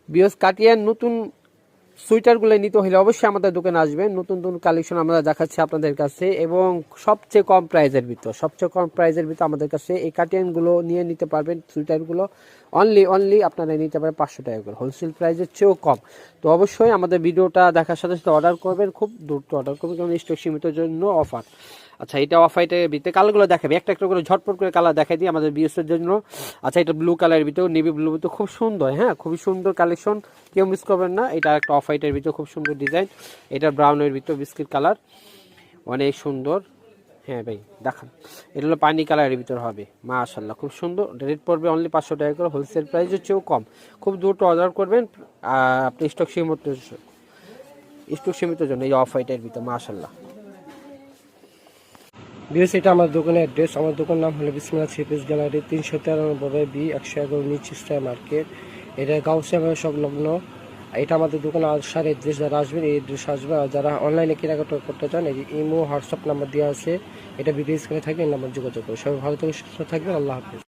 বিয়স কাটিয়ার নতুন সুইটারগুলো নিতে হলে অবশ্যই আমাদের দোকানে আসবেন। নতুন নতুন কালেকশন আমরা দেখাচ্ছি আপনাদের কাছে, এবং সবচেয়ে কম প্রাইজের ভিতর আমাদের কাছে এই কাটিয়ানগুলো নিয়ে নিতে পারবেন। সুইটারগুলো অনলি আপনারা নিতে পারেন 500 টাকা করে, হোলসেল প্রাইসের চেয়েও কম। তো অবশ্যই আমাদের ভিডিওটা দেখার সাথে সাথে অর্ডার করবেন, খুব দ্রুত অর্ডার করবেন, কারণ স্টক সীমিত জন্য অফার। আচ্ছা, এটা অফ হোয়াইটের ভিতরে কালারগুলো দেখাবে, একটা একটা করে ঝটপট করে কালার দেখাই দিই আমাদের বিএসের জন্য। আচ্ছা, এটা ব্লু কালারের ভিতরে, নেভি ব্লু ভিতরে খুব সুন্দর, হ্যাঁ খুবই সুন্দর কালেকশন, কেউ মিস করবেন না। এটা একটা অফ হোয়াইটের ভিতরে খুব সুন্দর ডিজাইন, এটা ব্রাউনের ভিতরে বিস্কিট কালার, অনেক সুন্দর। হ্যাঁ ভাই দেখান, এটা হলো পানি কালারের ভিতর হবে, মাশাআল্লাহ খুব সুন্দর। রেট পড়বে অনলি 500 টাকা করে, হোলসেল প্রাইসের চেয়েও কম। খুব দ্রুত অর্ডার করবেন, আপনি স্টক সীমিত জন্য এই অফ হোয়াইটের ভিতর, মাশাআল্লাহ। বিএস এটা আমার দোকানের অ্যাড্রেস। আমার দোকান নাম হলো বিসমিল্লাহ থ্রি পিস গ্যালারি, 393 বি 111 নিচ স্টার মার্কেট। এটা গাউসিয়া সংলগ্ন। এটা আমাদের দোকানে আসার অ্যাড্রেস, যারা আসবেন এই অ্যাড্রেস আসবে। আর যারা অনলাইনে কেনাকাটা করতে চান, এই ইমো হোয়াটসঅ্যাপ নাম্বার দেওয়া আছে, এটা ভিডিও স্ক্রিনে থাকবে, এই নাম্বার যোগাযোগ করবে। সবাই ভালো থেকে সুস্থ থাকবেন, আল্লাহ হাফিজ।